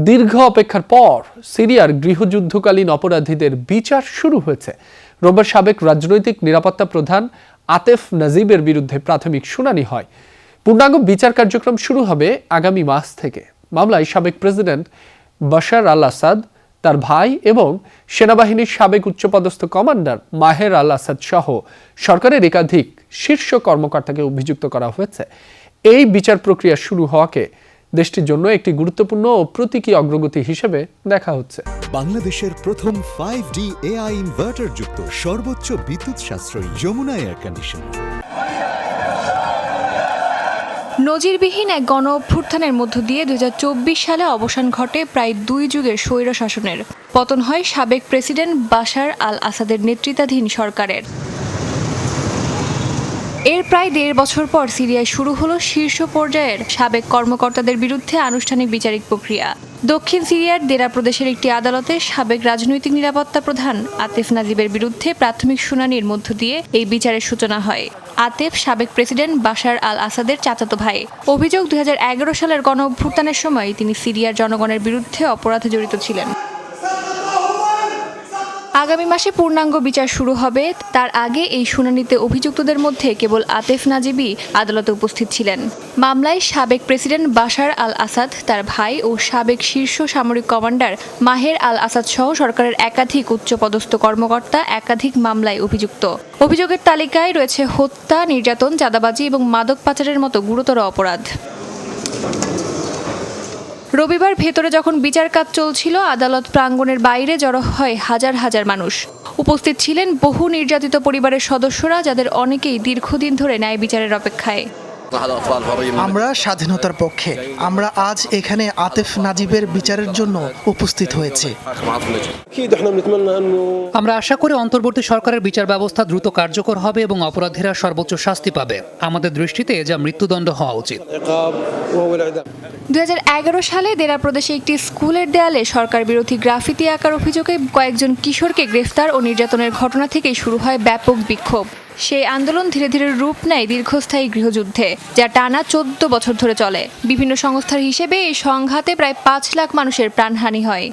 দীর্ঘ অপেক্ষার পর সিরিয়ার গৃহযুদ্ধকালীন অপরাধীদের বিচার শুরু হয়েছে। রোববার সাবেক রাজনৈতিক নিরাপত্তা প্রধান আতেফ নাজিবের বিরুদ্ধে প্রাথমিক শুনানি হয়। পূর্ণাঙ্গ বিচার কার্যক্রম শুরু হবে আগামী মাস থেকে। মামলায় সাবেক প্রেসিডেন্ট বাশার আল আসাদ, তার ভাই এবং সেনাবাহিনীর সাবেক উচ্চপদস্থ কমান্ডার মাহের আল আসাদ সহ সরকারের একাধিক শীর্ষ কর্মকর্তাকে অভিযুক্ত করা হয়েছে। এই বিচার প্রক্রিয়া শুরু হওয়াকে দেশটির জন্য একটি গুরুত্বপূর্ণ ও প্রতীকী অগ্রগতি হিসেবে দেখা হচ্ছে। বাংলাদেশের প্রথম 5D AI ইনভার্টার যুক্ত সর্বোচ্চ বিদ্যুৎ সাশ্রয়ী যমুনা এয়ার কন্ডিশনার। নজিরবিহীন এক গণ অভ্যুত্থানের মধ্য দিয়ে 2024 সালে অবসান ঘটে প্রায় 2 যুগের স্বৈর শাসনের। পতন হয় সাবেক প্রেসিডেন্ট বাশার আল আসাদের নেতৃত্বাধীন সরকারের। এর প্রায় 1.5 বছর পর সিরিয়ায় শুরু হলো শীর্ষ পর্যায়ের সাবেক কর্মকর্তাদের বিরুদ্ধে আনুষ্ঠানিক বিচারিক প্রক্রিয়া। দক্ষিণ সিরিয়ার দেরা প্রদেশের একটি আদালতে সাবেক রাজনৈতিক নিরাপত্তা প্রধান আতেফ নাজিবের বিরুদ্ধে প্রাথমিক শুনানির মধ্য দিয়ে এই বিচারের সূচনা হয়। আতেফ সাবেক প্রেসিডেন্ট বাশার আল আসাদের চাচাতো ভাই। অভিযোগ, 2011 সালের গণ অভ্যুত্থানের সময় তিনি সিরিয়ার জনগণের বিরুদ্ধে অপরাধে জড়িত ছিলেন। আগামী মাসে পূর্ণাঙ্গ বিচার শুরু হবে। তার আগে এই শুনানিতে অভিযুক্তদের মধ্যে কেবল আতেফ নাজিবই আদালতে উপস্থিত ছিলেন। মামলায় সাবেক প্রেসিডেন্ট বাশার আল আসাদ, তার ভাই ও সাবেক শীর্ষ সামরিক কমান্ডার মাহের আল আসাদ সহ সরকারের একাধিক উচ্চপদস্থ কর্মকর্তা একাধিক মামলায় অভিযুক্ত। অভিযোগের তালিকায় রয়েছে হত্যা, নির্যাতন, চাঁদাবাজি এবং মাদক পাচারের মতো গুরুতর অপরাধ। রবিবার ভেতরে যখন বিচার কাজ চলছিল, আদালত প্রাঙ্গণের বাইরে জড়ো হয় হাজার হাজার মানুষ। উপস্থিত ছিলেন বহু নির্যাতিত পরিবারের সদস্যরা, যাদের অনেকেই দীর্ঘদিন ধরে ন্যায় বিচারের অপেক্ষায়। আমরা স্বাধীনতার পক্ষে। আমরা আজ এখানে আতেফ নাজিবের বিচারের জন্য উপস্থিত হয়েছি। আমরা আশা করি অন্তর্বর্তী সরকারের বিচার ব্যবস্থা দ্রুত কার্যকর হবে এবং অপরাধীরা সর্বোচ্চ শাস্তি পাবে। আমাদের দৃষ্টিতে যা মৃত্যুদণ্ড হওয়া উচিত। 2011 সালে দেরা প্রদেশে একটি স্কুলের দেয়ালে সরকার বিরোধী গ্রাফিতি আঁকার অভিযোগে কয়েকজন কিশোরকে গ্রেফতার ও নির্যাতনের ঘটনা থেকেই শুরু হয় ব্যাপক বিক্ষোভ। সেই আন্দোলন ধীরে ধীরে রূপ নেয় দীর্ঘস্থায়ী গৃহযুদ্ধে, যা টানা 14 বছর ধরে চলে। বিভিন্ন সংস্থার হিসেবে এই সংঘাতে প্রায় 5 লাখ মানুষের প্রাণহানি হয়।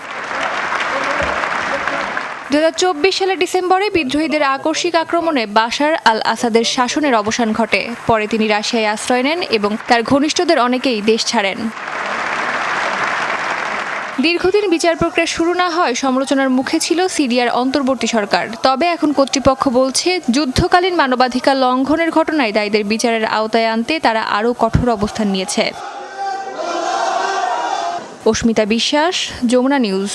2024 সালের ডিসেম্বরে বিদ্রোহীদের আকস্মিক আক্রমণে বাশার আল আসাদের শাসনের অবসান ঘটে। পরে তিনি রাশিয়ায় আশ্রয় নেন এবং তার ঘনিষ্ঠদের অনেকেই দেশ ছাড়েন। দীর্ঘদিন বিচার প্রক্রিয়া শুরু না হয় সমালোচনার মুখে ছিল সিরিয়ার অন্তর্বর্তী সরকার। তবে এখন কর্তৃপক্ষ বলছে, যুদ্ধকালীন মানবাধিকার লঙ্ঘনের ঘটনায় দায়ীদের বিচারের আওতায় আনতে তারা আরও কঠোর অবস্থান নিয়েছে। অস্মিতা বিশ্বাস, যমুনা নিউজ।